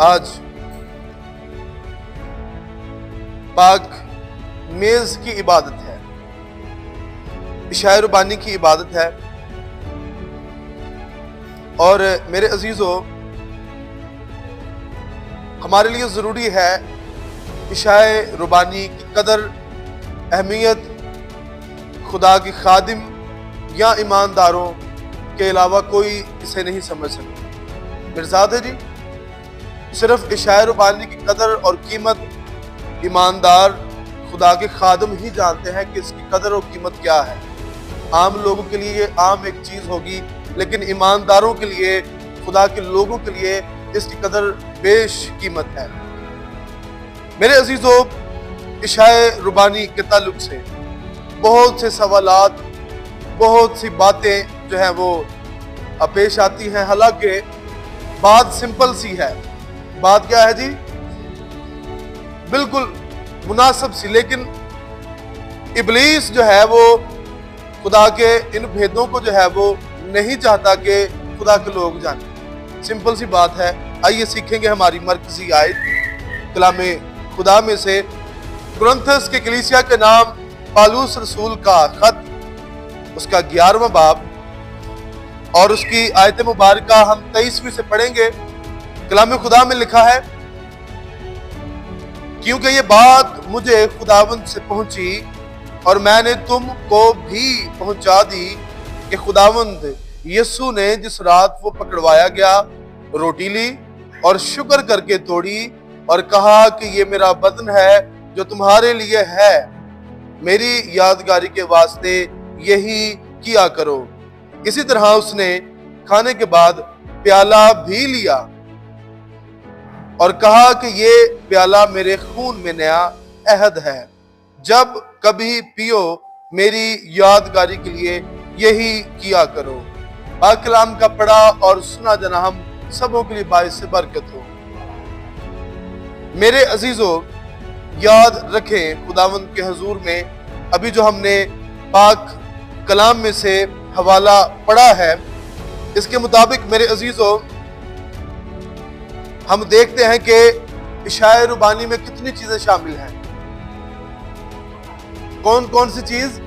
आज पाक मेज की इबादत है, इशाए रुबानी की इबादत है। और मेरे अजीजों, हमारे लिए ज़रूरी है इशाए रुबानी की कदर, अहमियत खुदा की खादिम या ईमानदारों के अलावा कोई इसे नहीं समझ सकता। मिर्ज़ाद है जी, सिर्फ इशाए रुबानी की कदर और कीमत ईमानदार खुदा के खादिम ही जानते हैं कि इसकी कदर और कीमत क्या है। आम लोगों के लिए ये आम एक चीज़ होगी, लेकिन ईमानदारों के लिए, खुदा के लोगों के लिए इसकी कदर बेश कीमत है। मेरे अजीजों, इशाए रुबानी के ताल्लुक से बहुत से सवालात, बहुत सी बातें जो है वो पेश आती हैं। हालांकि बात सिंपल सी है। बात क्या है जी? बिल्कुल मुनासिब सी, लेकिन इब्लीस जो है वो खुदा के इन भेदों को जो है वो नहीं चाहता कि खुदा के लोग जाने। सिंपल सी बात है। आइए सीखेंगे हमारी मरकजी आयत कलामे खुदा में से, कुरिन्थस के कलीसिया के नाम पौलुस रसूल का खत, उसका 11वां बाब और उसकी आयत मुबारका हम 23वीं से पढ़ेंगे। कलामे खुदा में लिखा है, क्योंकि ये बात मुझे खुदावंद से पहुंची और मैंने तुमको भी पहुंचा दी कि खुदावंद यीशु ने जिस रात वो पकड़वाया गया, रोटी ली और शुक्र करके तोड़ी और कहा कि ये मेरा बदन है जो तुम्हारे लिए है, मेरी यादगारी के वास्ते यही किया करो। इसी तरह उसने खाने के बाद प्याला भी लिया और कहा कि ये प्याला मेरे खून में नया अहद है, जब कभी पियो मेरी यादगारी के लिए यही किया करो। पाक कलाम का पढ़ा और सुना जाना हम सबों के लिए बाइस से बरकत हो। मेरे अजीजों, याद रखें खुदावंद के हुजूर में अभी जो हमने पाक कलाम में से हवाला पढ़ा है, इसके मुताबिक मेरे अजीजों हम देखते हैं कि इशाए रुबानी में कितनी चीजें शामिल हैं। कौन कौन सी चीज?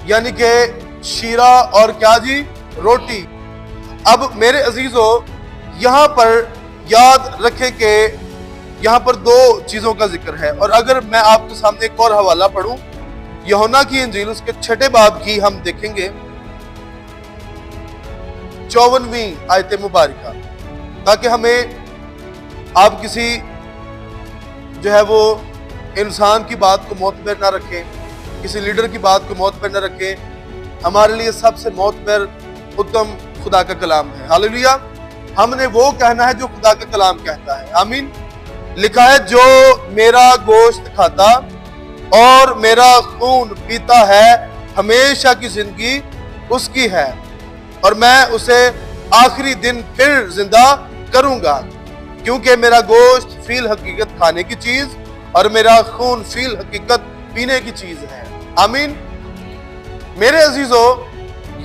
यानी कि शीरा और क्या जी? रोटी। अब मेरे अजीजों, यहां पर याद रखें कि यहां पर दो चीजों का जिक्र है। और अगर मैं आपके सामने एक और हवाला पढ़ूं, यूहन्ना की इंजील उसके 6 बाब की हम देखेंगे 54वीं आयत मुबारका, ताकि हमें आप किसी जो है वो इंसान की बात को मोतबर ना रखें, किसी लीडर की बात को मोतबर ना रखें। हमारे लिए सबसे मोतबर उत्तम खुदा का कलाम है। हालेलुया। हमने वो कहना है जो खुदा का कलाम कहता है। आमीन। लिखा है, जो मेरा गोश्त खाता और मेरा खून पीता है, हमेशा की जिंदगी उसकी है और मैं उसे आखिरी दिन फिर जिंदा करूंगा, क्योंकि मेरा गोश्त फील हकीकत खाने की चीज और मेरा खून फील हकीकत पीने की चीज है। आमीन। मेरे अजीजों,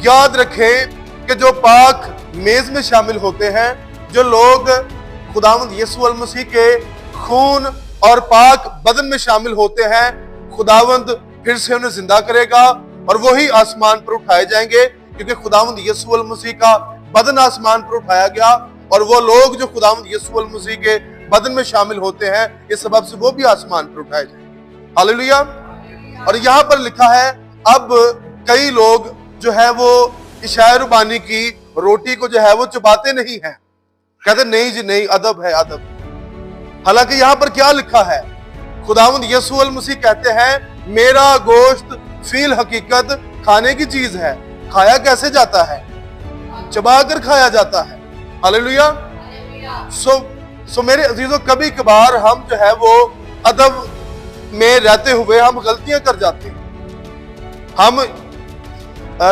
याद रखें कि जो पाक मेज में शामिल होते हैं, जो लोग खुदावंद यीशु अल मसीह के खून और पाक बदन में शामिल होते हैं, खुदावंद फिर से उन्हें जिंदा करेगा और वही आसमान पर उठाए जाएंगे, क्योंकि खुदावंद यीशु अल मसीह का बदन आसमान पर उठाया गया और वो लोग जो खुदावंद यीशु अल मसीह के बदन में शामिल होते हैं, इस सबब से वो भी आसमान पर उठाए जाएंगे। हालेलुया। और यहाँ पर लिखा है, अब कई लोग जो है वो इशाए रुबानी की रोटी को जो है वो चबाते नहीं है, कहते नहीं जी नहीं, अदब है अदब। हालांकि यहाँ पर क्या लिखा है? खुदावंद यीशु अल मसीह कहते हैं, मेरा गोश्त फील हकीकत खाने की चीज है। खाया कैसे जाता है? चबा कर खाया जाता है। हालेलुया। सो मेरे अजीजों, कभी कभार हम जो है वो अदब में रहते हुए हम गलतियां कर जाते हैं। हम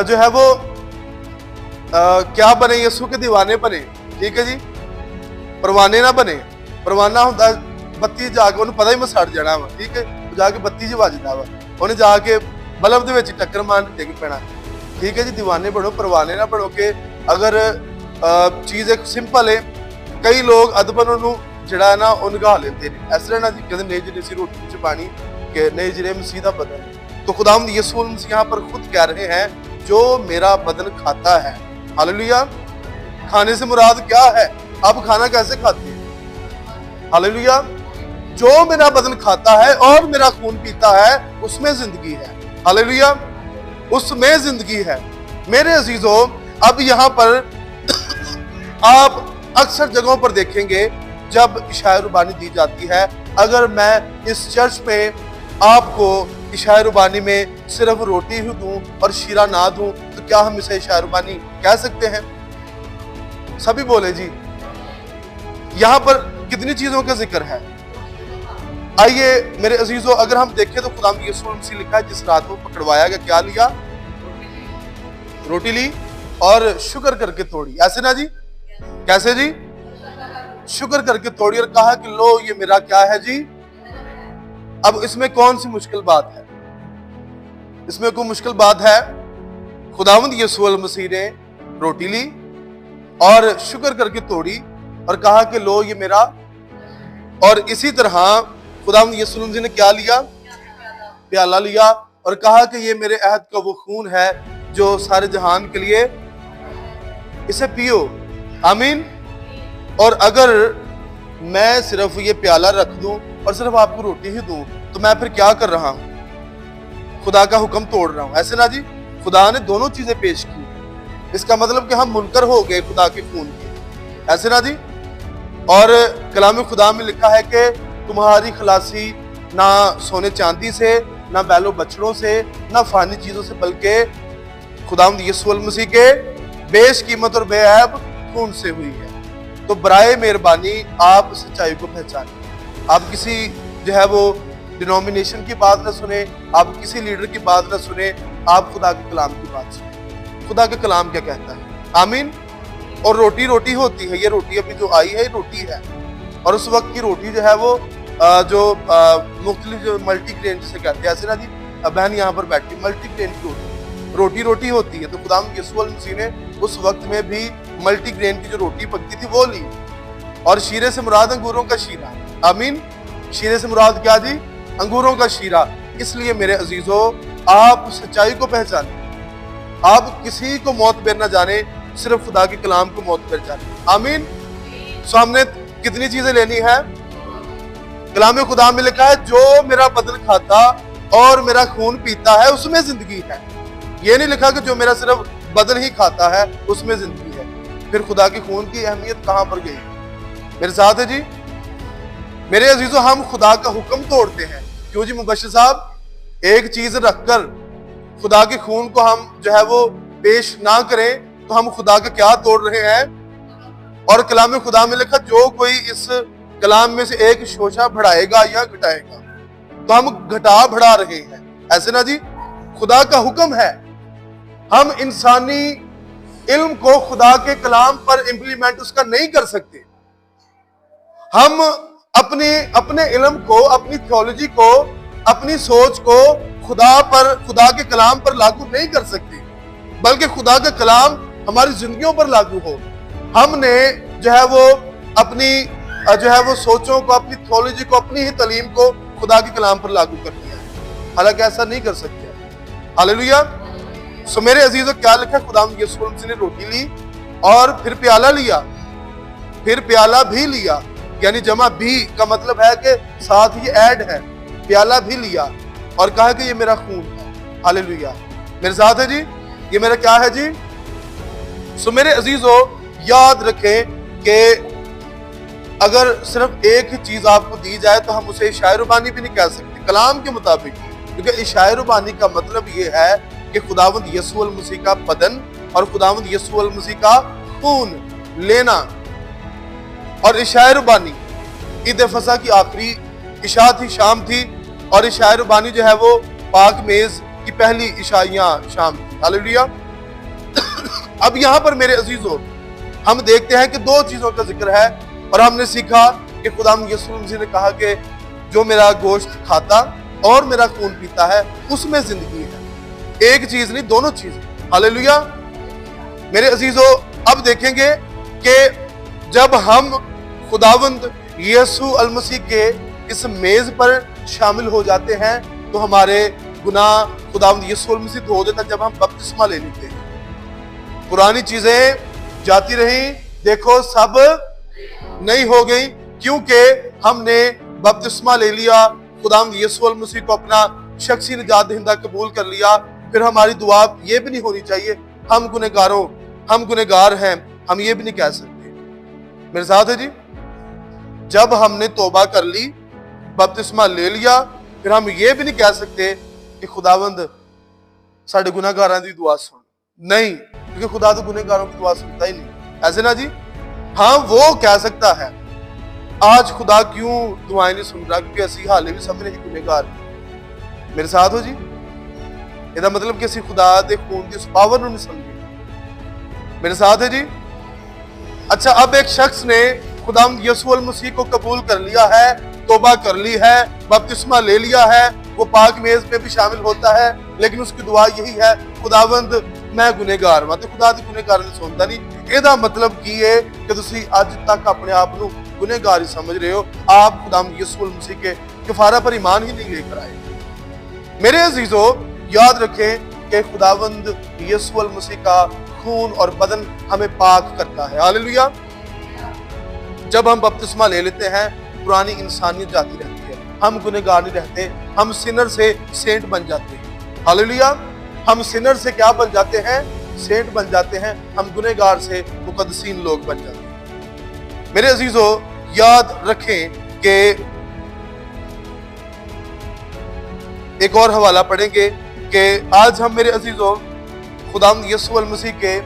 जो है वो क्या बने? यीशु के दीवाने बने। ठीक है जी, परवाने ना बने। परवाना होता बत्ती जाके उन्हें पता ही मैं सड़ जाना वा। ठीक है, जाके बत्ती च वजदा वा, उन्हें जाके बल्ब दे टक्कर मार डिग पैना। ठीक है जी, दीवाने बनो, परवाने ना बनो। कि अगर चीज एक सिंपल है, ਕਈ ਲੋਕ ਅਦਬਨ ਉਹਨੂੰ ਜਿਹੜਾ ਹੈ ਨਾ ਉਹ ਨਿਗਾਹ ਲੈਂਦੇ ਨੇ, ਇਸ ਤਰ੍ਹਾਂ ਨਾ ਜੀ ਕਹਿੰਦੇ नहीं जी नहीं रोटी ਚ पानी कि नहीं जी मसीह का बदन। तो खुदावंद यीशु मसीह यहाँ पर खुद कह रहे हैं जो मेरा बदन खाता है। हालेलुया। खाने से मुराद क्या है? आप खाना कैसे खाते हैं? हालेलुया। जो मेरा बदन खाता है और मेरा खून पीता है उसमें जिंदगी है। हालेलुया। उसमें जिंदगी है। मेरे अजीजों, अब यहाँ पर आप अक्सर जगहों पर देखेंगे जब इशाए रुबानी दी जाती है, अगर मैं इस चर्च में आपको इशाए रुबानी में सिर्फ रोटी ही दूं और शीरा ना दूं तो क्या हम इसे इशाए रुबानी कह सकते हैं? सभी बोले जी। यहां पर कितनी चीजों का जिक्र है। आइए मेरे अजीजों, अगर हम देखें तो खुदा यीशु मसीह लिखा है जिस रात को पकड़वाया गया क्या लिया? रोटी ली और शुक्र करके तोड़ी। ऐसे ना जी? कैसे जी? शुक्र करके तोड़ी और कहा कि लो ये मेरा क्या है जी। अब इसमें कौन सी मुश्किल बात है? इसमें कोई मुश्किल बात है? खुदावंद यीशु मसीह ने रोटी ली और शुक्र करके तोड़ी और कहा कि लो ये मेरा, और इसी तरह खुदावंद यीशु मसीह ने क्या लिया? प्याला लिया और कहा कि ये मेरे अहद का वो खून है जो सारे जहान के लिए, इसे पियो। आमीन। और अगर मैं सिर्फ ये प्याला रख दूं और सिर्फ आपको रोटी ही दूं तो मैं फिर क्या कर रहा हूं? खुदा का हुक्म तोड़ रहा हूं। ऐसे ना जी? खुदा ने दोनों चीजें पेश की। इसका मतलब कि हम मुनकर हो गए खुदा के खून के। ऐसे ना जी? और कलाम खुदा में लिखा है कि तुम्हारी खलासी ना सोने चांदी से, ना बैलो बछड़ों से, ना फानी चीजों से, बल्कि खुदावंद यीशु मसीह के बेश कीमत और बेऐब खून से हुई है। तो बराए मेहरबानी आप सच्चाई को पहचानें। आप किसी जो है वो डिनोमिनेशन की बात न सुने, आप किसी लीडर की बात न सुने, आप खुदा के कलाम की बात सुने। खुदा का कलाम क्या कहता है? आमीन। और रोटी रोटी होती है। ये रोटी अभी जो आई है ये रोटी है, और उस वक्त की रोटी जो है वो जो मुख्तलिफ जो मल्टी ग्रेन जिसे कहते हैं, ऐसे ना जी बहन यहाँ पर बैठी, मल्टी ग्रेन की रोटी रोटी होती है। तो खुदा यीशु मसीह ने उस वक्त में भी मल्टी ग्रेन की जो रोटी पकती थी वो ली, और शीरे से मुराद अंगूरों का शीरा। आमीन। शीरे से मुराद क्या जी? अंगूरों का शीरा। इसलिए मेरे अजीजों, आप सच्चाई को पहचानें। आप किसी को मौत बेर ना जाने, सिर्फ खुदा के कलाम को मौत बेर जाने। आमीन। सामने कितनी चीजें लेनी है? कलाम खुदा में लिखा है जो मेरा बदन खाता और मेरा खून पीता है उसमें जिंदगी है। ये नहीं लिखा कि जो मेरा सिर्फ बदन ही खाता है उसमें जिंदगी है। फिर खुदा के खून की अहमियत कहां पर गई? मेरे साथ है जी? मेरे अजीजों, हम खुदा का हुक्म तोड़ते हैं। क्यों जी मुबश्शिर साहब? एक चीज रखकर खुदा के खून को हम जो है वो पेश ना करें तो हम खुदा का क्या तोड़ रहे हैं? और कलाम खुदा में लिखा जो कोई इस कलाम में से एक शोशा बढ़ाएगा या घटाएगा तो हम घटा बढ़ा रहे हैं। ऐसे ना जी? खुदा का हुक्म है। हम इंसानी इल्म को खुदा के कलाम पर इंप्लीमेंट उसका नहीं कर सकते। हम अपने इल्म को, अपनी थियोलॉजी को, अपनी सोच को खुदा के कलाम पर लागू नहीं कर सकते, बल्कि खुदा का कलाम हमारी जिंदगियों पर लागू हो। हमने जो है वो अपनी जो है वो सोचों को, अपनी थियोलॉजी को, अपनी ही तालीम को खुदा के कलाम पर लागू कर दिया है, हालांकि ऐसा नहीं कर सकते। हालेलुया। सो मेरे अजीजों, क्या लिखा? खुदा यीशु मसीह ने रोटी ली और फिर प्याला लिया, फिर प्याला भी लिया, यानी जमा भी का मतलब है कि साथ ही ऐड है, प्याला भी लिया और कहा कि ये मेरा खून है। हालेलुया। मेरे साथ है जी? ये मेरा क्या है जी? सो मेरे अजीजों, याद रखें कि अगर सिर्फ एक ही चीज आपको दी जाए तो हम उसे इशाए रुबानी भी नहीं कह सकते कलाम के मुताबिक, क्योंकि इशाए रुबानी का मतलब ये है कि खुदावंद यीशु मसीह का बदन और खुदावंद यीशु मसीह का खून लेना। और इशाए रुबानी ईद फसा की आखिरी इशा थी, शाम थी, और इशाए रुबानी जो है वो पाक मेज की पहली इशाइयां शाम थी। हालेलुया। अब यहाँ पर मेरे अजीजों, हम देखते हैं कि दो चीजों का जिक्र है, और हमने सीखा कि खुदा यीशु मसीह ने कहा कि जो मेरा गोश्त खाता और मेरा खून पीता है उसमें जिंदगी है। एक चीज नहीं, दोनों चीजें। हालेलुया। मेरे अजीजों, अब देखेंगे कि जब हम खुदावंद यीशु अल मसीह के इस मेज पर शामिल हो जाते हैं तो हमारे गुनाह खुदावंद यीशु अल मसीह धो देता जब हम बपतिस्मा ले लेते हैं। पुरानी चीजें जाती रही, देखो सब नहीं हो गई, क्योंकि हमने बपतिस्मा ले लिया, खुदावंद यीशु अल मसीह को अपना शख्सी निजात दहिंदा कबूल कर लिया। फिर हमारी दुआ ये भी नहीं होनी चाहिए हम गुनहगार हैं, हम ये भी नहीं कह सकते। मेरे साथ है जी, जब हमने तौबा कर ली, बपतिस्मा ले लिया, फिर हम ये भी नहीं कह सकते कि खुदावंद साढ़े गुनहगारां दी दुआ सुन, नहीं, क्योंकि खुदा तो गुनहगारों की दुआ सुनता ही नहीं, ऐसे ना जी। हाँ, वो कह सकता है आज खुदा क्यों दुआएं नहीं सुन रहा, क्योंकि ऐसी हाले भी सब नहीं गुनहगार। मेरे साथ हो जी, ਇਹਦਾ मतलब कि ਅਸੀਂ खुदा ਦੇ खून की उस पावर ਨੂੰ नहीं समझे। मेरे साथ है जी। अच्छा, अब एक शख्स ने खुदावंद यीशु अल मसीह को कबूल कर लिया है, तौबा कर ली है, बपतिस्मा ले लिया है, वो पाक मेज पे भी शामिल होता है, लेकिन उसकी दुआ यही है, खुदावंद मैं गुनहगार हाँ, तो खुदा दी गुनहगार नहीं सुनता नहीं। ਇਹਦਾ मतलब की है कि ਤੁਸੀਂ ਅੱਜ तक अपने आप ਨੂੰ गुनहगार ही समझ रहे हो, आप खुदावंद यीशु अल मसीह के कफारा पर ईमान ही नहीं लेकर आए। मेरे अजीजों, याद रखें कि खुदावंद यीशु अल मसीह का खून और बदन हमें पाक करता है। हालेलुया। जब हम बपतिस्मा ले लेते हैं, पुरानी इंसानियत जाती रहती है, हम गुनहगार नहीं रहते, हम सिनर से सेंट बन जाते हैं। हालेलुया। हम सिनर से क्या बन जाते हैं? सेंट बन जाते हैं। हम गुनहगार से मुकद्दसीन लोग बन जाते हैं। मेरे अजीजों, याद रखें कि एक और हवाला पढ़ेंगे कि आज हम मेरे अजीजों खुदावंद यीशु अल मसीह के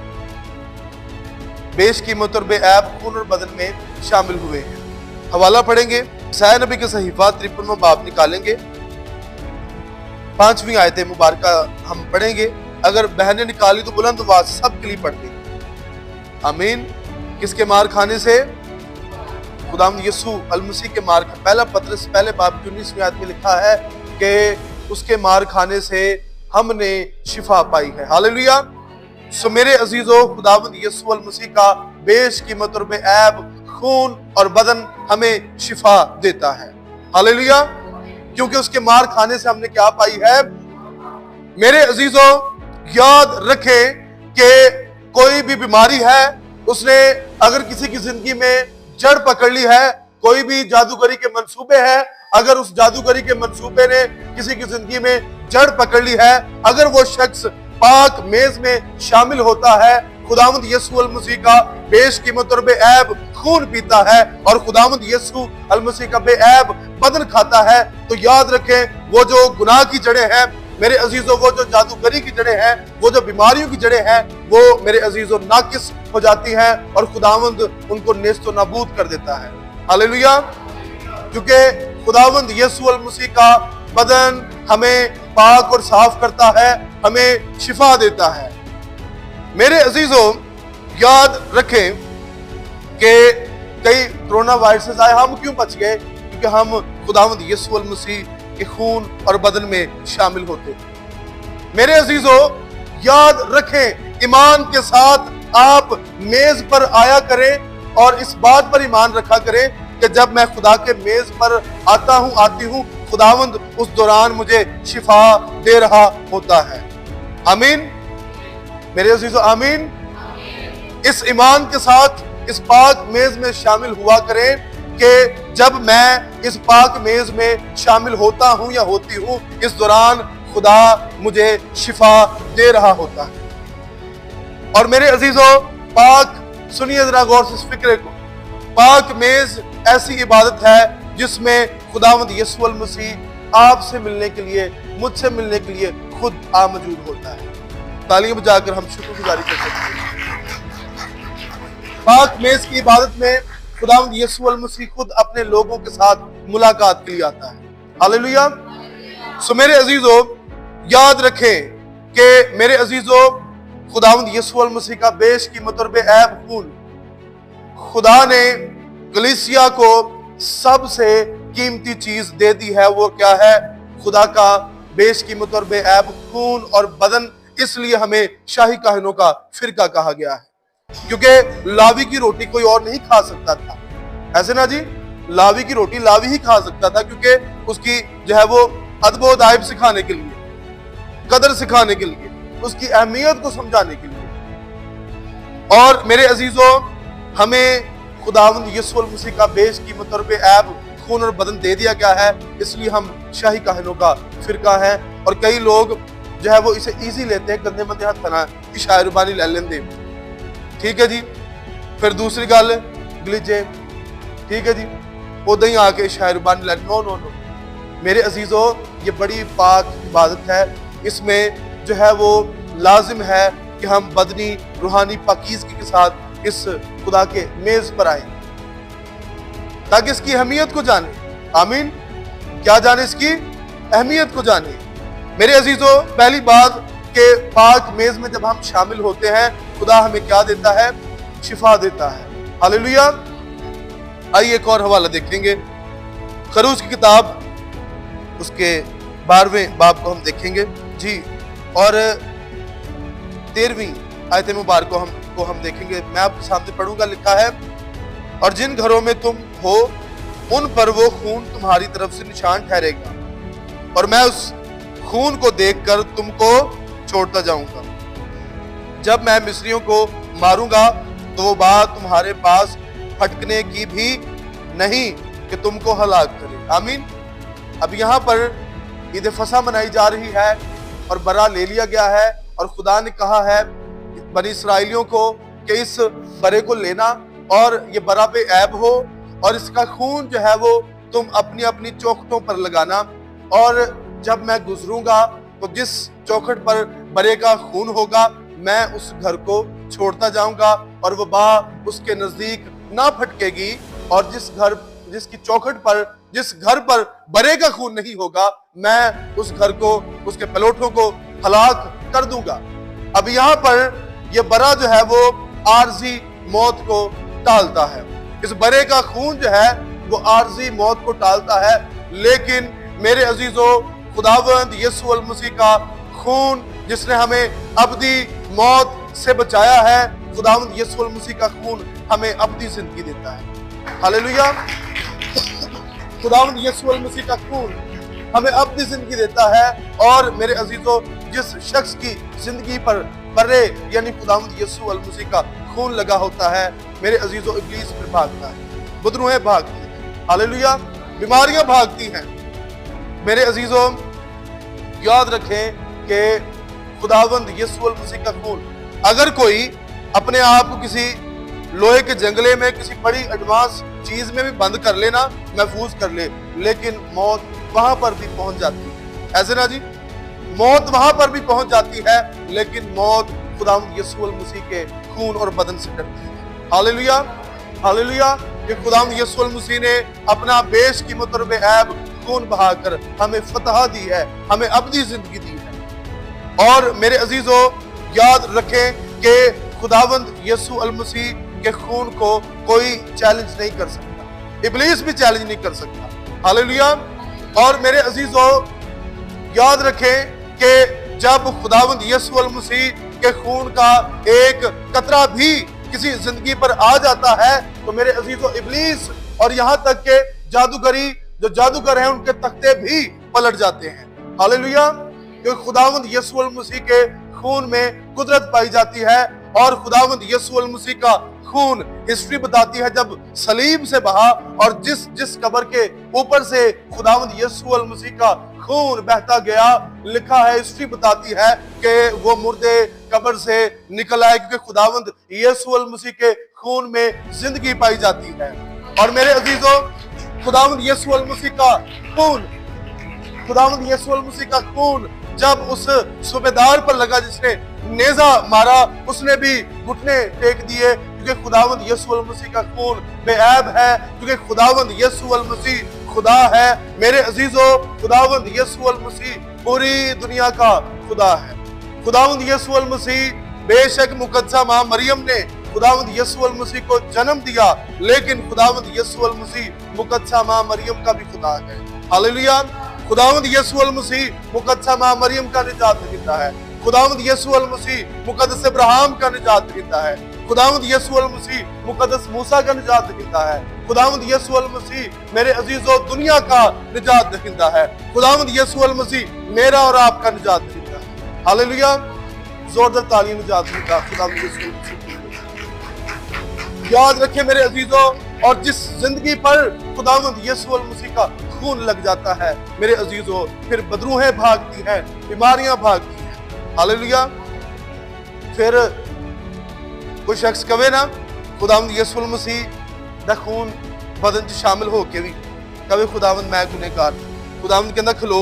बेशकीमत और बेऐब खून और बदन में शामिल हुए हैं। हवाला पढ़ेंगे, ईसाया नबी के सहीफा 53वां बाब निकालेंगे, 5वीं आयत मुबारक हम पढ़ेंगे। अगर बहनें निकाली तो बुलंद आवाज सबके लिए पढ़ देंगे। आमीन। किसके मार खाने से? खुदावंद यीशु अल मसीह के मार। पहला पतरस पहले बाब 19वीं आयत में लिखा है कि उसके मार खाने से हमने शिफा पाई है। हालेलुया। सो मेरे अजीजों, खुदावंद यीशु अल मसीह का बेशकीमत और बेऐब खून और बदन हमें शिफा देता है। हालेलुया। क्योंकि उसके मार खाने से हमने क्या पाई है? मेरे अजीजों, याद रखें कि कोई भी बीमारी है, उसने अगर किसी की जिंदगी में जड़ पकड़ ली है, कोई भी जादूगरी के मंसूबे हैं, अगर उस जादूगरी के मंसूबे ने किसी की जिंदगी में जड़ पकड़ ली है, अगर वो शख्स पाक मेज में शामिल होता है, खुदावंद यीशु अल मसीह का बेशकीमत और बेऐब खून पीता है और खुदावंद यीशु अल मसीह का बेऐब बदन खाता है, तो याद रखें वो जो गुनाह की जड़ें हैं मेरे अजीजों, वो जो जादूगरी की जड़ें हैं, वो जो बीमारियों की जड़ें हैं, वो मेरे अजीजों नाकिस हो जाती हैं और खुदावंद उनको नेस्तो नाबूद कर देता है। हालेलुया। क्योंकि खुदावंद यीशु अल मसीह का बदन हमें पाक और साफ करता है, हमें शिफा देता है। मेरे अजीजों, याद रखें कि कई कोरोना वायरसेस आए, हम क्यों बच गए? क्योंकि हम खुदावंद यीशु अल मसीह के खून और बदन में शामिल होते। मेरे अजीजों, याद रखें, ईमान के साथ आप मेज पर आया करें और इस बात पर ईमान रखा करें कि जब मैं खुदा के मेज पर आता हूं, आती हूं, खुदावंद उस दौरान मुझे शिफा दे रहा होता है। आमीन। मेरे अजीजों, आमीन। इस ईमान के साथ इस पाक मेज में शामिल हुआ करें कि जब मैं इस पाक मेज में शामिल होता हूं या होती हूं, इस दौरान खुदा मुझे शिफा दे रहा होता है। और मेरे अजीजों, पाक, सुनिए जरा गौर से इस फिक्रे को, पाक मेज ऐसी इबादत है जिसमें खुदावंद यीशु अल मसीह आपसे मिलने के लिए, मुझसे मिलने के लिए खुद आ मौजूद होता है। तालियां बजाकर हम शुक्रगुजारी कर सकते हैं। पाक मेज की इबादत में खुदावंद यीशु अल मसीह खुद अपने लोगों के साथ मुलाकात के लिए आता है। हालेलुया। सो मेरे अजीजों, याद रखें कि मेरे अजीजों, खुदावंद यीशु अल मसीह का बेशकीमत और बेऐब खून, खुदा ने कलीसिया को सबसे कीमती चीज दे दी है। वो क्या है? खुदा का बेशकीमत और बेऐब खून और बदन। इसलिए हमें शाही काहिनों का फिरका कहा गया है। क्योंकि लावी की रोटी कोई और नहीं खा सकता था, ऐसे ना जी। लावी की रोटी लावी ही खा सकता था, क्योंकि उसकी जो है वो अदब दायब सिखाने के लिए, कदर सिखाने के लिए, उसकी अहमियत को समझाने के लिए। और मेरे अजीजों, हमें खुदावंद यीशु मसीह का बेशकीमत और बेऐब खून और बदन दे दिया गया है, इसलिए हम शाही काहिनों का फिरका है। और कई लोग जो है वो इसे इजी लेते हैं, गंदे मंदे हथ ना कि शायरबानी ले लेंदे, ठीक है जी। फिर दूसरी गल गलीजे, ठीक है जी, उदा ही आके शायरबानी ले, नो नो नो मेरे अजीजों, ये बड़ी पाक इबादत है। इसमें जो है वो लाजिम है कि हम बदनी रूहानी पाकीज़गी के साथ इस खुदा के मेज पर आए, ताकि इसकी अहमियत को जाने। आमीन। क्या जाने? इसकी अहमियत को जाने। मेरे अजीजों, पहली बात के पाक मेज में जब हम शामिल होते हैं, खुदा हमें क्या देता है? शिफा देता है। हालेलुया। आइए एक और हवाला देखेंगे, खरूज की किताब उसके 12वें बाब को हम देखेंगे जी, और 13वीं आयत मुबारक को हम देखेंगे। मैं आपके सामने पढ़ूंगा। लिखा है, और जिन घरों में तुम हो उन पर वो खून तुम्हारी तरफ से निशान ठहरेगा, और मैं उस खून को देखकर तुमको छोड़ता जाऊंगा। जब मैं मिस्रियों को मारूंगा तो वो बात तुम्हारे पास फटकने की भी नहीं कि तुमको हलाक करे। आमीन। अब यहाँ पर ईद फसा मनाई जा रही है और बरा ले लिया गया है, और खुदा ने कहा है बनी इसराइलियों को कि इस बरे को लेना और ये बरा पे ऐब हो, और इसका खून जो है वो तुम अपनी अपनी चौखटों पर लगाना, और जब मैं गुजरूंगा तो जिस चौखट पर बरे का खून होगा मैं उस घर को छोड़ता जाऊंगा, और वो बा उसके नजदीक ना फटकेगी, और जिसकी चौखट पर, जिस घर पर बरे का खून नहीं होगा, मैं उस घर को, उसके पलोठों को हलाक कर दूंगा। अब यहाँ पर यह बरा जो है वो आरजी मौत को टालता है। इस बरे का खून जो है वो आरजी मौत को टालता है, लेकिन मेरे अजीजों, खुदावंद यीशु मसीह का खून जिसने हमें अबदी मौत से बचाया है, खुदावंद यीशु मसीह का खून हमें अबदी जिंदगी देता है। हालेलुया। खुदावंद यीशु मसीह का खून हमें अबदी जिंदगी देता है। और मेरे अजीजों, जिस शख्स की जिंदगी पर बर्रे यानी खुदावंद यीशु मसीह का खून लगा होता है, मेरे अजीजों, इब्लीस फिर भागता है, बदरूहें भागती हैं, हालेलुया, बीमारियां भागती हैं। मेरे अजीजों, याद रखें कि खुदावंद यीशु मसीह का खून, अगर कोई अपने आप को किसी लोहे के जंगले में किसी बड़ी एडवांस चीज में भी बंद कर लेना, महफूज कर ले, लेकिन मौत वहां पर भी पहुंच जाती है, ऐसे ना जी। मौत वहां पर भी पहुंच जाती है, लेकिन मौत खुदावंद यीशु मसीह के खून और बदन से डरती है। Hallelujah, hallelujah. कि खुदावंद यीशु मसीह ने अपना बेशकीमत और बेऐब खून बहाकर हमें फतह दी है, हमें अबदी जिंदगी दी है। और मेरे अजीजों, याद रखें कि खुदावंद यीशु मसीह के खून को कोई चैलेंज नहीं कर सकता, इब्लीस भी चैलेंज नहीं कर सकता। हालेलुया। और मेरे अजीजों, याद रखें कि जब खुदावंद यीशु मसीह के खून का एक कतरा भी किसी जिंदगी पर आ जाता है, तो मेरे अजीजों, इब्लीस और यहाँ तक के जादूगरी, जो जादूगर हैं, उनके तख्ते भी पलट जाते हैं। हालेलुया। क्योंकि खुदावंद यीशु मसीह के खून में कुदरत पाई जाती है, और खुदावंद यीशु मसीह का खून हिस्ट्री बताती है जब सलीब से बहा, और जिस कब्र के ऊपर से खुदावंद यीशु मसीह का खून बहता गया, लिखा है, हिस्ट्री बताती है कि वो मुर्दे कब्र से निकल आए, क्योंकि खुदावंद यीशु मसीह के खून में जिंदगी पाई जाती है। और मेरे अजीजों, खुदावंद यीशु मसीह का खून, खुदावंद यीशु मसीह का खून जब उस सूबेदार पर लगा जिसने नेजा मारा, उसने भी घुटने टेक दिए, क्योंकि खुदावंद यीशु मसीह का खून बेऐब है, क्योंकि खुदावंद यीशु मसीह खुदा है। मेरे अजीजों, खुदावंद यीशु मसीह पूरी दुनिया का खुदा है। खुदावंद यीशु मसीह, बेशक मुकद्दसा मां मरियम ने खुदावंद यीशु मसीह को जन्म दिया, लेकिन खुदावंद यीशु मसीह मुकद्दसा मां मरियम का भी खुदा है। हालेलुया। खुदावंद यीशु मसीह मुकद्दसा मां मरियम का निजात देता है। खुदावंद यीशु मसीह मुकद्दस अब्राहम का निजात देता है। खुदावंद यीशु अल मसीह मुकद्दस मूसा का निजात दहिंदा है। खुदावंद यीशु अल मसीह मेरे अजीजों दुनिया का निजात दहिंदा है। खुदावंद यीशु अल मसीह मेरा और आपका निजात दहिंदा है। हालेलुया, जोरदार ताली निजात दहिंदा खुदावंद यीशु अल मसीह। याद रखें मेरे अजीजों, और जिस जिंदगी पर खुदावंद यीशु अल मसीह का खून लग जाता है मेरे अजीजों, फिर बदरूहें भागती हैं, बीमारियां भागती हैं। हालेलुया। फिर कोई शख्स कहे ना खुदावंद यीशु मसीह दा खून बदन च शामिल होके भी कहे खुदावंद मैं गुनहगार, खुदावंद कहंदा खलो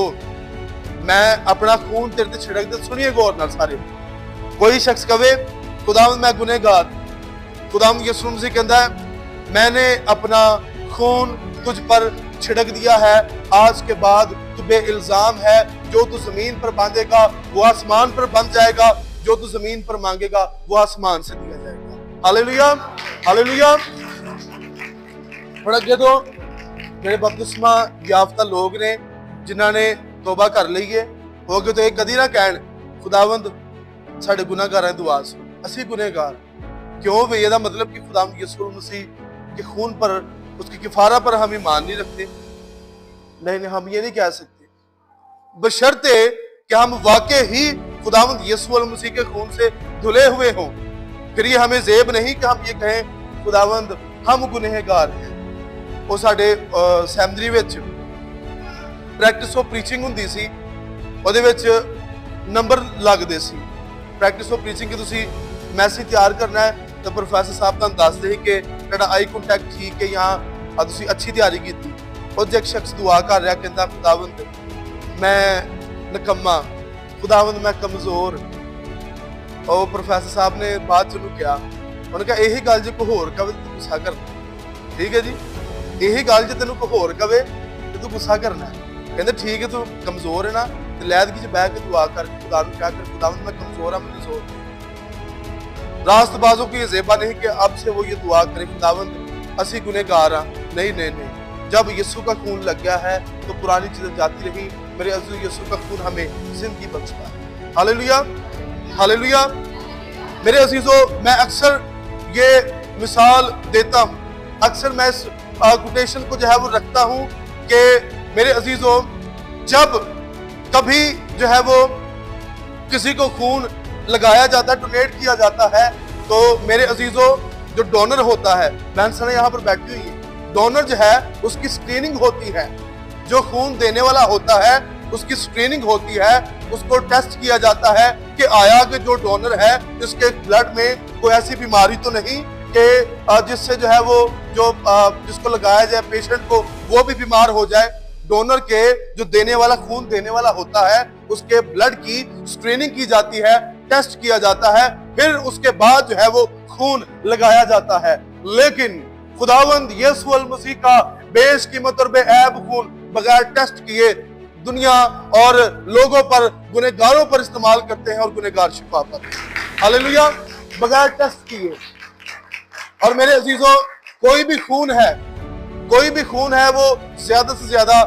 मैं अपना खून तेरे ते छिड़क दे। सुनिए गौर नाल सारे, कोई शख्स कहे खुदावंद मैं गुनहगार, खुदावंद यीशु मसीह कहंदा है मैंने अपना खून तुझ पर छिड़क दिया है, आज के बाद तू बेइल्जाम है, जो तू जमीन पर बांधेगा वो आसमान पर बंध जाएगा, जो तू जमीन पर मांगेगा वो आसमान से दिया जाएगा। Hallelujah, hallelujah. थोड़ा तो मेरे बपतिस्मा याफ्ता लोग ने जिन्हों ने तौबा कर ली है, हो गए तो एक कदी ना कहन खुदावंद साडे गुनाहगारां दी दुआ सुन। असी गुनहगार क्यों भाई? ਇਹਦਾ मतलब कि खुदावंद यीशु मसीह के खून पर, उसकी किफारा पर हम ईमान नहीं रखते। नहीं, हम ये नहीं कह सकते, बशर्ते कि हम वाकई ही खुदावंद यीशु मसीह के खून से धुले हुए हों। फिर ये हमें जेब नहीं कि हम ये कहें खुदावंद हम गुनहगार हैं। वो साडे summary which practice of preaching हुंदी सी, ਉਹਦੇ ਵਿੱਚ नंबर लगदे सी। प्रैक्टिस ऑफ प्रीचिंग के तुसी मैसेज तैयार करना है तो प्रोफेसर साहब तुहानू दसदे कि तेरा आई कंटैक्ट ठीक है, यहाँ तुसी अच्छी तैयारी की। और एक शख्स दुआ कर रहा कहता खुदावंद मैं नकम्मा, खुदावंद मैं कमजोर। और प्रोफेसर साहब ने बाद चलू क्या उन्होंने कहा यही गल जो कोई होर कवे तू गुस्सा करना। ठीक है जी, यही गल जो तेन कोई होर कवे तो तू गुस्सा करना है। कहते ठीक है तू कमजोर है ना, तो लैदगी च बह के दुआ कर, खुदा नूं क्या कर खुदावंद मैं कमजोर हाँ, मुझे जोर दे। रास्तबाजों को ये जेबा नहीं कि अब से वो ये दुआ करे खुदावंद असी गुनहगार हाँ। नहीं नहीं नहीं, जब यीशु का खून लग गया है तो पुरानी चीजें जाती रही। मेरे अज़ीज़, यीशु का खून हमें जिंदगी बख्शता है। Hallelujah, hallelujah. मेरे अजीजों, मैं अक्सर ये मिसाल देता हूँ, अक्सर मैं इस कोटेशन को जो है वो रखता हूँ कि मेरे अजीजों जब कभी जो है वो किसी को खून लगाया जाता है, डोनेट किया जाता है, तो मेरे अजीजों जो डोनर होता है, बहन सने यहाँ पर बैठी हुई है, डोनर जो है उसकी स्क्रीनिंग होती है। जो खून देने वाला होता है उसकी स्क्रीनिंग होती है, उसको टेस्ट किया जाता है कि आया कि जो डोनर है इसके ब्लड में कोई ऐसी बीमारी तो नहीं कि जिससे जो है वो जो जिसको लगाया जाए पेशेंट को वो भी बीमार हो जाए। डोनर के जो देने वाला खून देने वाला होता है उसके ब्लड की स्क्रीनिंग की जाती है, टेस्ट किया जाता है, फिर उसके बाद जो है वो खून लगाया जाता है। लेकिन खुदावंद यीशु अल मसीह का बेशकीमत और बेऐब खून बगैर टेस्ट किए दुनिया और लोगों पर, गुनहगारों पर इस्तेमाल करते हैं और गुनहगार शिफा पाते हैं। हालेलुया, बगैर टेस्ट किए। और मेरे अजीजों, कोई भी खून है वो ज्यादा से ज्यादा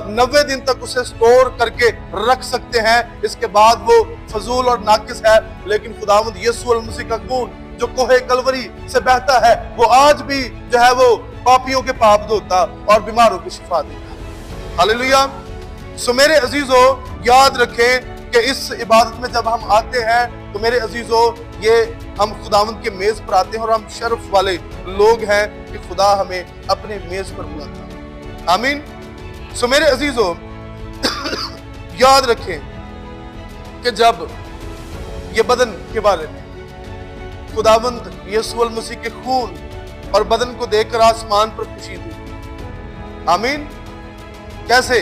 90 दिन तक उसे स्टोर करके रख सकते हैं, इसके बाद वो फजूल और नाकिस है। लेकिन खुदावंद यीशु अल मसीह का खून जो कोहे कलवरी से बहता है वो आज भी जो है वो पापियों के पाप धोता और बीमारों को शिफा देता। हालेलुया। सो मेरे अजीजों, याद रखें कि इस इबादत में जब हम आते हैं तो मेरे अजीजों ये हम खुदावंद के मेज पर आते हैं और हम शर्फ वाले लोग हैं कि खुदा हमें अपने मेज पर बुलाता है। आमीन। सो मेरे अजीजों, याद रखें कि जब ये बदन के बारे में खुदावंद यीशु अल मसीह के खून और बदन को देखकर आसमान पर खुशी थी। आमीन। कैसे?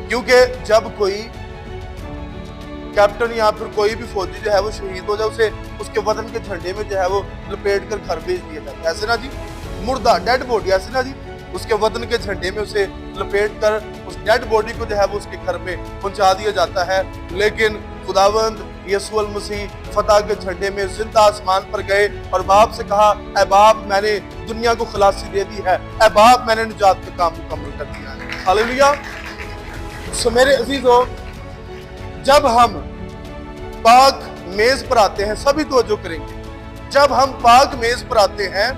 क्योंकि जब कोई कैप्टन या फिर कोई भी फौजी जो है वो शहीद हो जाए, उसे उसके वतन के झंडे में जो है वो लपेट कर घर भेज दिया जाता है, ऐसे ना जी, मुर्दा डेड बॉडी, ऐसे ना जी, उसके वतन के झंडे में उसे लपेट कर उस डेड बॉडी को जो है वो उसके घर में पहुंचा दिया जाता है। लेकिन खुदावंद यीशु अल मसीह फतह के झंडे में जिंदा आसमान पर गए और बाप से कहा, ऐ बाप, मैंने दुनिया को खलासी दे दी है, ऐ बाप, मैंने निजात का काम मुकम्मल कर दिया है। हालेलुया। सो मेरे अजीजों, जब हम पाक मेज पर आते हैं, सभी तवज्जो करेंगे, जब हम पाक मेज पर आते हैं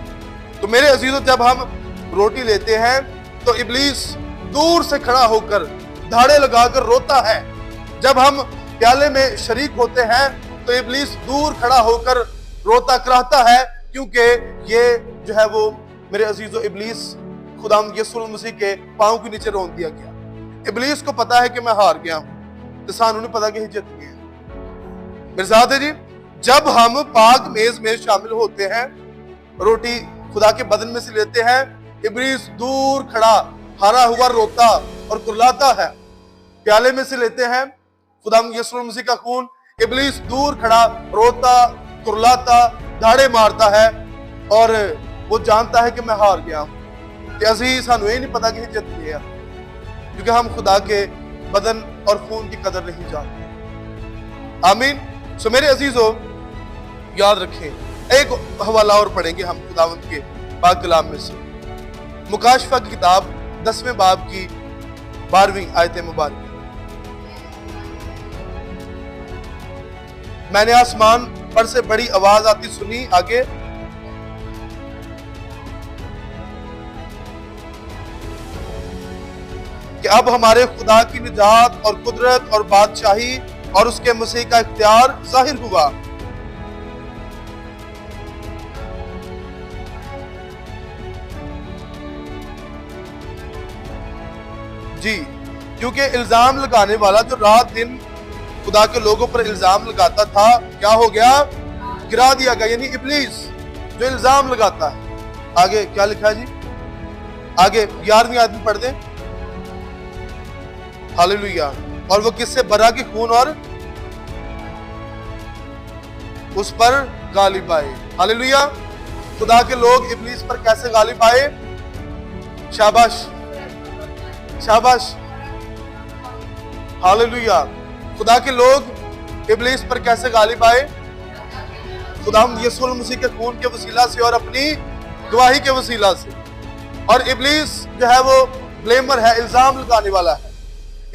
तो मेरे अजीजों, जब हम रोटी लेते हैं तो इब्लीस दूर से खड़ा होकर धाड़े लगाकर रोता है। जब हम प्याले में शरीक होते हैं तो इब्लीस दूर खड़ा होकर रोता कराहता है, क्योंकि ये जो है वो मेरे अजीजों, इब्लीस खुदावंद यीशु मसीह के पांव के नीचे रोन दिया गया। इब्लीस को पता है कि मैं हार गया हूं, तो सानू नहीं पता कि हम जीत गए हैं। मेरे साथ है जी, जब हम पाक मेज में शामिल होते हैं, रोटी खुदा के बदन में से लेते हैं, इब्लीस दूर खड़ा हारा हुआ रोता और कुर्लाता है। प्याले में से लेते हैं खुदावंद यीशु मसीह का खून, इब्लीस दूर खड़ा रोता कुर्लाता धाड़े मारता है और वो जानता है कि मैं हार गया हूं। कि असी सानू ये नहीं पता कि जित गया, क्योंकि हम खुदा के बदन और खून की कदर नहीं जानते। आमीन। सो मेरे अजीजों, याद रखें, एक हवाला और पढ़ेंगे हम खुदावंद के पाक कलाम में से, मुकाशफा की किताब 10वें बाब की 12वीं आयत मुबारक। मैंने आसमान पर से बड़ी आवाज आती सुनी, आगे, कि अब हमारे खुदा की निजात और कुदरत और बादशाही और उसके मसीह का इख्तियार जाहिर हुआ। जी, क्योंकि इल्जाम लगाने वाला जो रात दिन खुदा के लोगों पर इल्जाम लगाता था, क्या हो गया? गिरा दिया गया। यानी इब्लीस जो इल्जाम लगाता है। आगे क्या लिखा है जी? आगे 11वीं आयत में पढ़ दें। हालेलुया। और वो किससे? बरा के खून और उस पर गालिब आए। हालेलुया। खुदा के लोग इब्लीस पर कैसे गालिब आए? शाबाश, शाबाश, हालेलुया। खुदा के लोग इब्लीस पर कैसे गालिब आए? खुदावंद यीशु मसीह के खून के वसीला से और अपनी गवाही के वसीला से। और इब्लीस जो है वो ब्लेमर है, इल्जाम लगाने वाला है।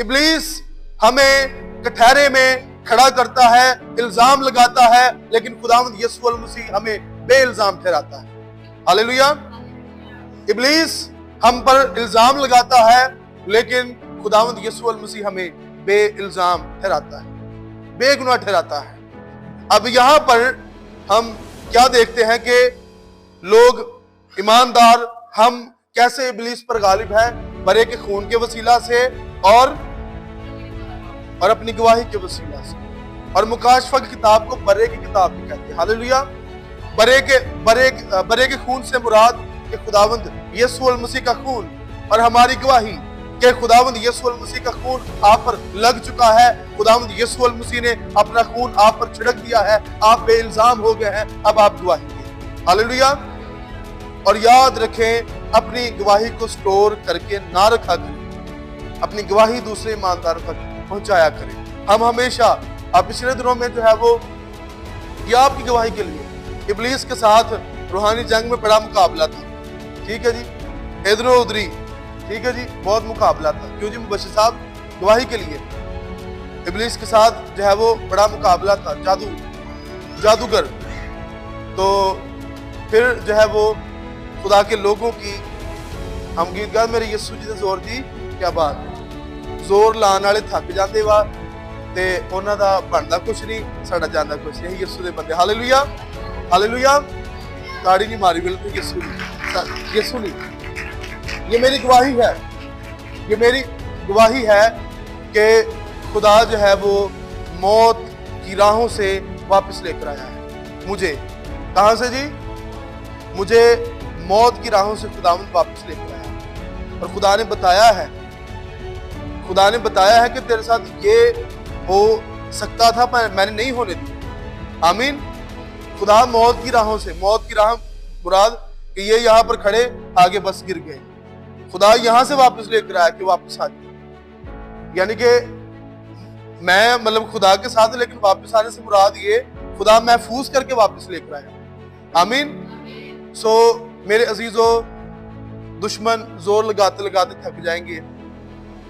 इब्लीस हमें कठहरे में खड़ा करता है, इल्जाम लगाता है, लेकिन खुदावंद यीशु मसीह हमें बेइल्जाम ठहराता है। हालेलुया। इब्लीस हम पर इल्जाम लगाता है, लेकिन खुदावंद यीशु मसीह हमें बेइल्जाम ठहराता है, बेगुनाह ठहराता है। अब यहां पर हम क्या देखते हैं कि लोग ईमानदार, हम कैसे इब्लीस पर गालिब है? बरे के खून के वसीला से और अपनी गवाही के वसीला से। और मुकाशफा की किताब को बरे की किताब भी कहते हैं। हालेलुया। बरे के खून से मुराद कि खुदावंद यीशु मसीह का खून, और हमारी गवाही कि खुदावंद यीशु मसीह का खून आप पर लग चुका है। खुदावंद यीशु मसीह ने अपना खून आप पर छिड़क दिया है, आप बेइल्जाम हो गए हैं, अब आप गवाही दें। हालेलुया। और याद रखें, अपनी गवाही को स्टोर करके ना रखा करें, अपनी गवाही दूसरे ईमानदारों तक पहुंचाया करें। हम हमेशा, अब पिछले दिनों में जो है वो या आपकी गवाही के लिए इब्लीस के साथ रूहानी जंग में बड़ा मुकाबला था। ठीक है जी, इधरो उधरी, ठीक है जी, बहुत मुकाबला था। क्यों जी? मुबश्शिर साहब, गवाही के लिए इब्लीस के साथ जो है वो बड़ा मुकाबला था, जादूगर। तो फिर जो है वो खुदा के लोगों की, हम गीत गा मेरे यीशु जी ने जोर दी, क्या बात है, जोर लाने वाले थक जाते वा ते उन्हां दा बनदा कुछ नहीं, साडा जांदा कुछ नहीं। यीशु दे बंदे। Hallelujah, hallelujah. ताड़ी नहीं मारी बिल्कुल, यीशु नहीं। ये मेरी गवाही है, ये मेरी गवाही है कि खुदा जो है वो मौत की राहों से वापस लेकर आया है मुझे। कहां से जी? मुझे मौत की राहों से खुदावंद वापस लेकर आया। और खुदा ने बताया है कि तेरे साथ ये हो सकता था, पर मैंने नहीं होने दी। आमीन। खुदा मौत की राहों से, मौत की राह मुराद कि ये यहाँ पर खड़े आगे बस गिर गए, खुदा यहां से वापस लेकर आया कि वापस आ जाए। यानी कि मैं मतलब खुदा के साथ, लेकिन वापस आने से मुराद ये खुदा महफूज करके वापस लेकर आया। आमीन। सो मेरे अजीजों, दुश्मन जोर लगाते लगाते थक जाएंगे,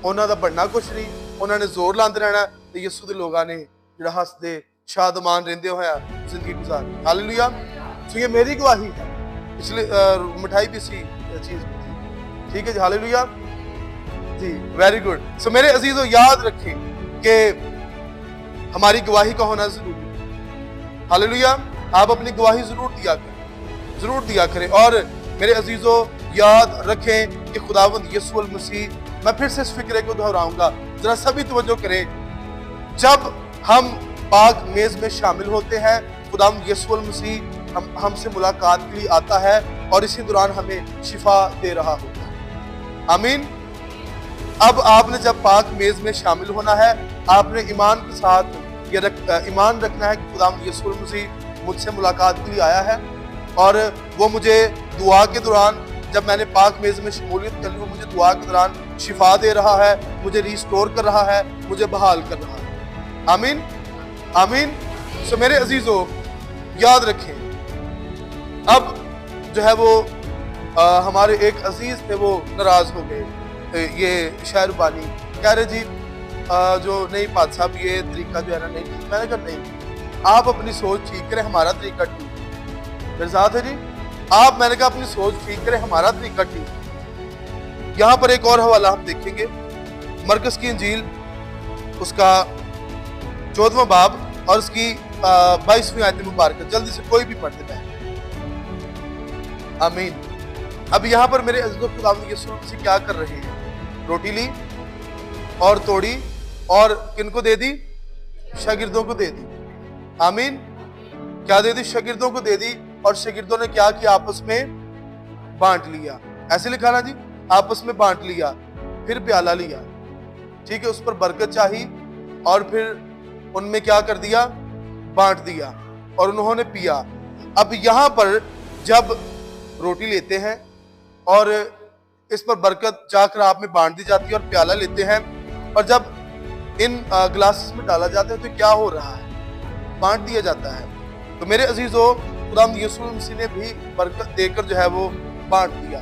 उन्हों का बनना कुछ नहीं, उन्होंने जोर लाते रहना, तो यीशु के लोगों ने जिहड़ा हसदे शादमान रहंदे होया जिंदगी गुजार। हालेलुया। सो ये मेरी गवाही है। पिछले मिठाई भी इसी चीज में थी, ठीक है जी, हालेलुया जी, वेरी गुड। सो मेरे अजीजों याद रखें कि हमारी गवाही का होना जरूरी है, हालेलुया। आप अपनी गवाही जरूर दिया करें। और मेरे अजीजों याद रखें कि खुदावंद यीशु मसीह, मैं फिर से इस फिक्रे को दोहराऊंगा, जरा सभी तवज्जो करें, जब हम पाक मेज में शामिल होते हैं, खुदावंद यीशु मसीह हमसे मुलाकात के लिए आता है और इसी दौरान हमें शिफा दे रहा होता है, आमीन। अब आपने जब पाक मेज में शामिल होना है, आपने ईमान के साथ ईमान रखना है कि खुदावंद यीशु मसीह मुझसे मुलाकात के लिए आया है और वो मुझे दुआ के दौरान, जब मैंने पाक मेज में शमूलियत कर ली, वो मुझे दुआ के दौरान शिफा दे रहा है, मुझे रिस्टोर कर रहा है, मुझे बहाल कर रहा है, आमीन आमीन। सो मेरे अजीजों याद रखें, अब जो है वो हमारे एक अजीज थे, वो नाराज हो गए। ये शाहरुबानी कह रहे जी जो नहीं पाद साहब ये तरीका जो है ना नहीं, मैंने कहा नहीं, आप अपनी सोच ठीक करें, हमारा तरीका ठीक मेरे साथ है जी। मैंने कहा अपनी सोच ठीक करें, हमारा तरीका ठीक। यहाँ पर एक और हवाला हम देखेंगे, मरकस की इंजील उसका 14वां बाब और उसकी 22वीं आयत मुबारक, जल्दी से कोई भी पढ़ते हैं, आमीन। अब यहाँ पर मेरे अज़ीज़ों खुदावंद यीशु मसीह क्या कर रहे हैं, रोटी ली और तोड़ी और किनको दे दी, शागिर्दों को दे दी, आमीन। क्या दे दी, शागिर्दों को दे दी, और शागिर्दों ने क्या किया, आपस में बांट लिया, ऐसे लिखा ना जी, आपस में बांट लिया, फिर प्याला लिया, ठीक है, उस पर बरकत चाहिए और फिर उनमें क्या कर दिया, बांट दिया और उन्होंने पिया। अब यहाँ पर जब रोटी लेते हैं और इस पर बरकत जाकर आप में बांट दी जाती है और प्याला लेते हैं, और जब इन ग्लासेस में डाला जाता है तो क्या हो रहा है, बांट दिया जाता है। तो मेरे अजीजों खुदावंद यीशु मसीह ने भी बरकत देकर जो है वो बांट दिया,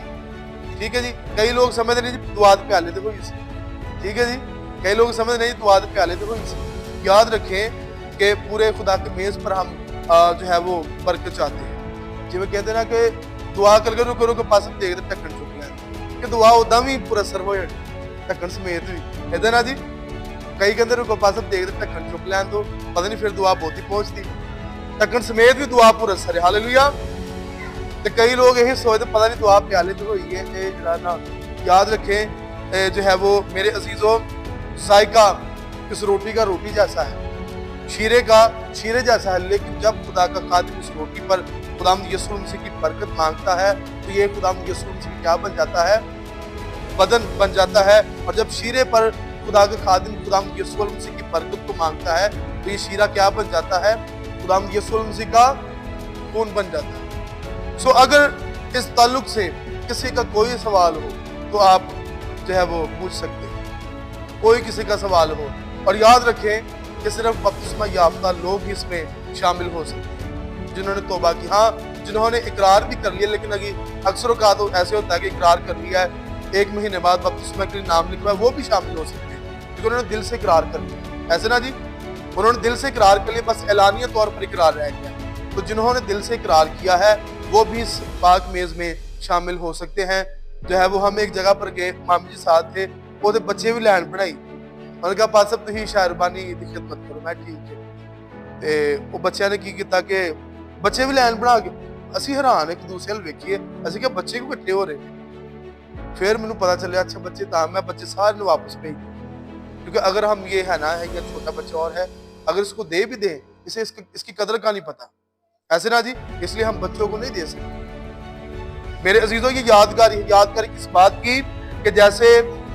ठीक है जी। कई लोग समझ नहीं जी दुआ दे प्याले देखो इसे, ठीक है जी, कई लोग समझ नहीं दुआ दे प्याले देखो इसे। याद रखें कि पूरे खुदा के मेज पर हम जो है वो बरकत चाहते हैं, जिਵੇਂ कहते ना कि दुआ करके रुको रुको पास देखते ढक्कन चुक लें, कि दुआ उदा भी पूरा असर हो जाए ढक्कन समेत भी, कहते ना जी। कई कहते रुको पास देखते ढक्कन चुक लैन दो, पता नहीं फिर दुआ बहुत ही पहुंचती, ढक्कन समेत भी दुआ पूरा असर है, हालेलुया। तो कई लोग यही सोचते पता नहीं दुआ प्याले तो हुई है ना। याद रखें जो है वो मेरे अजीजों, जायका इस रोटी का रोटी जैसा है, शीरे का शीरे जैसा है, लेकिन जब खुदा का खादिम इस रोटी पर खुदावंद यीशु मसीह की बरकत मांगता है तो ये खुदावंद यीशु मसीह क्या बन जाता है, बदन बन जाता है। और जब शीरे पर खुदा का खादिम खुदावंद यीशु मसीह की बरकत को मांगता है तो ये शीरा क्या बन जाता है, खुदावंद यीशु मसीह का खून बन जाता है। सो अगर इस ताल्लुक से किसी का कोई सवाल हो तो आप जो है वो पूछ सकते हैं, कोई किसी का सवाल हो। और याद रखें कि सिर्फ बपतिस्मा याफ्ता लोग ही इसमें शामिल हो सकते हैं, जिन्होंने तौबा की, हाँ जिन्होंने इकरार भी कर लिया, लेकिन अक्सर का तो ऐसे होता है कि इकरार कर लिया है, 1 महीने बाद बपतिस्मा के लिए नाम लिखवा है, वो भी शामिल हो सकते हैं क्योंकि उन्होंने दिल से इकरार कर लिया, ऐसे ना जी, उन्होंने दिल से इकरार कर लिया, बस ऐलानिया तौर पर इकरार रह गया। तो जिन्होंने दिल से इकरार किया है वो भी इस पाक मेज में शामिल हो सकते हैं। जो है वो हम एक जगह पर गए, मामी जी साथ थे, वो बच्चे भी लैन बनाई, उन्होंने कहा पास साहब तुम शाहरबानी की खिदमत करो, मैं ठीक है। ते वो बच्चों ने की किया कि बच्चे भी लैन बना के, असी हैरान एक दूसरे वाल वेखिए, असी क्या बच्चे को इकट्ठे हो रहे। फिर मैंने पता चलिया अच्छा बच्चे मैं बच्चे सारे वापस भेज, क्योंकि अगर हम ये है ना है या छोटा बच्चा और है, अगर इसको दे भी दें इसे इसकी कदर का नहीं पता, ऐसे ना जी, इसलिए हम बच्चों को नहीं दे सकते। मेरे अजीजों की यादगारी किस बात की कि जैसे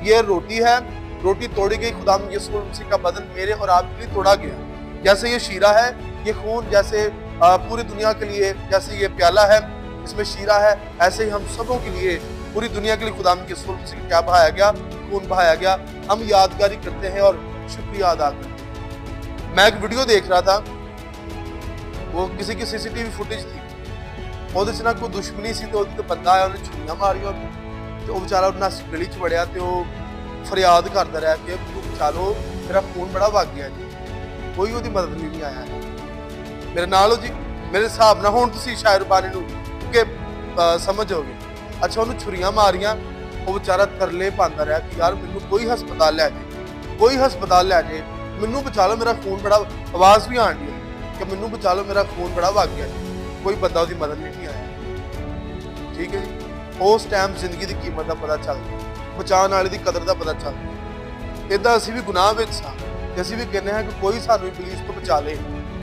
ये रोटी है, रोटी तोड़ी गई, खुदावंद यीशु मसीह का बदन मेरे और आपके लिए तोड़ा गया। जैसे ये शीरा है, ये खून, जैसे पूरी दुनिया के लिए, जैसे ये प्याला है इसमें शीरा है, ऐसे ही हम सबों के लिए, पूरी दुनिया के लिए खुदावंद यीशु मसीह क्या बहाया गया, खून बहाया गया। हम यादगारी करते हैं और शुक्रिया अदा करते हैं। मैं एक वीडियो देख रहा था, वो किसी की सीसीटीवी फुटेज थी, ਉਹਦੇ ਚ ਨਾ ਕੋਈ ਦੁਸ਼ਮਣੀ ਸੀ ਤੇ ਉਹਦੇ ਤੇ ਬੰਦਾ ਆਇਆ, ਉਹਨੇ ਛੁਰੀਆਂ ਮਾਰੀਆਂ ਤੇ ਉਹ ਵਿਚਾਰਾ ਉਹਨਾਂ ਗਲੀ ਚ ਵੜਿਆ ਤੇ ਉਹ ਫਰਿਆਦ ਕਰਦਾ ਰਿਹਾ ਕਿ ਤੂੰ ਬਚਾ ਲਓ, ਮੇਰਾ ਖੂਨ ਬੜਾ ਵਗ ਗਿਆ ਜੀ, ਕੋਈ ਉਹਦੀ ਮਦਦ ਲਈ ਨਹੀਂ ਆਇਆ। ਮੇਰੇ ਨਾਲ ਹੋ ਜੀ, ਮੇਰੇ ਹਿਸਾਬ ਨਾਲ ਹੁਣ ਤੁਸੀਂ ਸ਼ਾਇਰ ਬਾਣੀ ਨੂੰ ਕਿ ਸਮਝ ਜਾਓਗੇ। ਅੱਛਾ, ਉਹਨੂੰ ਛੁਰੀਆਂ ਮਾਰੀਆਂ, ਉਹ ਵਿਚਾਰਾ ਤਰਲੇ ਪਾਉਂਦਾ ਰਿਹਾ ਕਿ ਯਾਰ ਮੈਨੂੰ ਕੋਈ ਹਸਪਤਾਲ ਲੈ ਜਾਏ, ਕੋਈ ਹਸਪਤਾਲ ਲੈ ਜਾਏ, ਮੈਨੂੰ ਬਚਾ ਲਓ, ਮੇਰਾ ਖੂਨ ਬੜਾ, ਆਵਾਜ਼ ਵੀ ਆਣ ਡਈ ਕਿ ਮੈਨੂੰ ਬਚਾ ਲਓ, ਮੇਰਾ ਖੂਨ ਬੜਾ ਵਗ ਗਿਆ। ਕੋਈ ਬੰਦਾ ਉਹਦੀ ਮਦਦ ਨਹੀਂ ਆਇਆ। ਠੀਕ ਹੈ ਜੀ, ਉਸ ਟਾਈਮ ਜ਼ਿੰਦਗੀ ਦੀ ਕੀਮਤ ਦਾ ਪਤਾ ਚੱਲ ਗਿਆ, ਬਚਾਉਣ ਵਾਲੇ ਦੀ ਕਦਰ ਦਾ ਪਤਾ ਚੱਲ ਗਿਆ। ਇਦਾਂ ਅਸੀਂ ਵੀ ਗੁਨਾਹ ਵਿੱਚ ਸਾਂ ਤੇ ਅਸੀਂ ਵੀ ਕਹਿੰਦੇ ਹਾਂ ਕਿ ਕੋਈ ਸਾਨੂੰ ਇਬਲੀਸ ਤੋਂ बचा ले,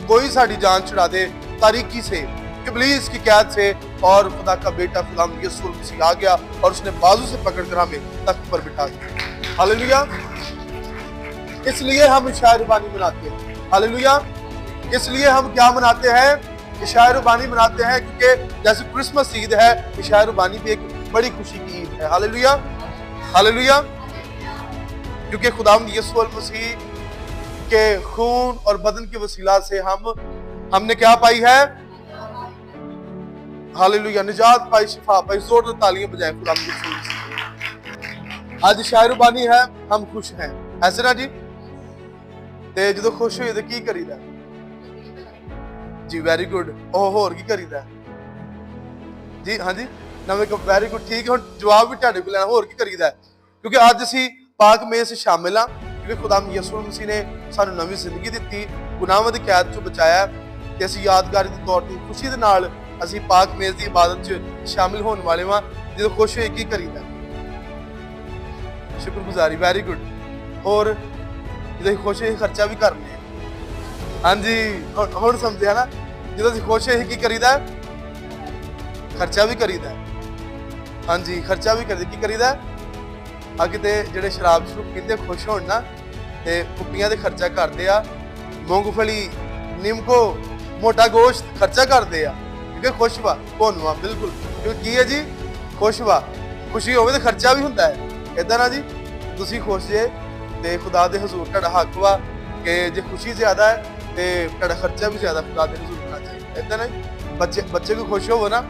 कोई साड़ी जान छुड़ा दे तारीकी से, इब्लीस की कैद से। और खुदा का बेटा खुदाम यीशु मसीह आ गया और उसने बाजू से पकड़कर हमें तख्त पर बिठा दिया। हालेलुया। इसलिए हम शायर बानी मनाते हैं। हालेलुया। इसलिए हम क्या मनाते हैं? शायर बानी मनाते हैं क्योंकि जैसे क्रिसमस ईद है, शायर बानी भी एक बड़ी खुशी की ईद है। Hallelujah, hallelujah. क्योंकि खुदाम यीशु मसीह के खून और बदन के वसीला से हमने क्या पाई है? हालेलुया, निजात पाई, शिफा पाई। जोरदार तालियां बजाएं खुदाम यीशु मसीह। आज शायर बानी है, हम खुश हैं, ऐसे ना जी। ते जो खुश होइए ते की करीदा जी? Very good. ओह, होर की करीदा जी? हाँ जी, नवे को वेरी गुड। ठीक है, हुण जवाब भी तुहाडे कोल लेना, होर की करीदा? क्योंकि अज असीं पाक मेज शामिल हाँ, क्योंकि खुदाम यीशु मसीह ने सानू नवी जिंदगी दी, गुनाहां दी कैद चों बचाया ते असीं यादगारी दे तौर ते खुशी दे नाल असीं पाक मेज दी इबादत च शामिल होने वाले वां। जदों खुश होए की करीदा? शुक्रगुजारी। Very good. और जदों खुश होए खर्चा भी करने। हाँ जी, हुण समझिआ ना? जदों असीं खुश होए की करीदा? खर्चा भी करीदा। हाँ जी, खर्चा भी करीदा। की करीदा? आ किते ਜਿਹੜੇ ਸ਼ਰਾਬ ਸ਼ੁਰੂ ਪੀਂਦੇ ਖੁਸ਼ ਹੋਣ ਨਾ ਤੇ ਕੁੱਪੀਆਂ ਦੇ ਖਰਚਾ ਕਰਦੇ ਆ, ਮੂੰਗਫਲੀ, ਨਿੰਮਕੋ, ਮੋਟਾ ਗੋਸ਼ਤ ਖਰਚਾ ਕਰਦੇ ਆ ਕਿਉਂਕਿ ਖੁਸ਼ ਵਾ, ਭੋਨਵਾ। ਬਿਲਕੁਲ, ਕਿਉਂਕਿ ਕੀ ਹੈ ਜੀ? ਖੁਸ਼ ਵਾ। ਖੁਸ਼ੀ ਹੋਵੇ ਤਾਂ ਖਰਚਾ ਵੀ ਹੁੰਦਾ ਹੈ। ਇਦਾਂ ਨਾ ਜੀ, ਤੁਸੀਂ ਖੁਸ਼ ਜੇ ਤੇ ਖੁਦਾ ਦੇ ਹਜ਼ੂਰ ਤੁਹਾਡਾ ਹੱਕ ਵਾ ਕਿ ਜੇ ਖੁਸ਼ੀ ਜ਼ਿਆਦਾ ਹੈ ਤੇ ਤੁਹਾਡਾ ਖਰਚਾ ਵੀ ਜ਼ਿਆਦਾ ਖੁਦਾ ਦੇ ਹਜ਼ੂਰ ਹੋਣਾ ਚਾਹੀਦਾ। ਇਦਾਂ ਨਾ ਜੀ, ਬੱਚੇ को खुश ਹੋਵੋ ਨਾ,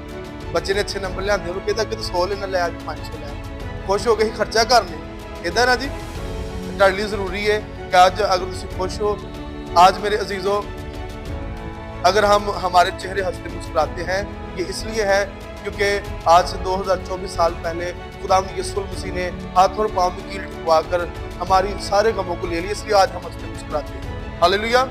ਬੱਚੇ ਨੇ ਅੱਛੇ ਨੰਬਰ ਲਿਆਂਦੇ ਉਹ ਕਹਿੰਦਾ ਕਿ ਤੂੰ 100 ਲੈਣਾ, ਲੈ ਅੱਜ 500 ਲੈ, खुश हो गए खर्चा करने। इधर ना जी, ਤੁਹਾਡੇ ਲਈ ਜ਼ਰੂਰੀ है कि आज अगर तुम खुश हो, आज मेरे अजीजों, अगर हम हमारे चेहरे हंसते मुस्कुराते हैं, ये इसलिए है क्योंकि आज से 2024 साल पहले खुदावंद यीशु मसीह ने हाथ और पांव में कील ठुकवा कर हमारी सारे गमों को ले लिया, इसलिए आज हम हंसते मुस्कुराते हैं। हालेलुया।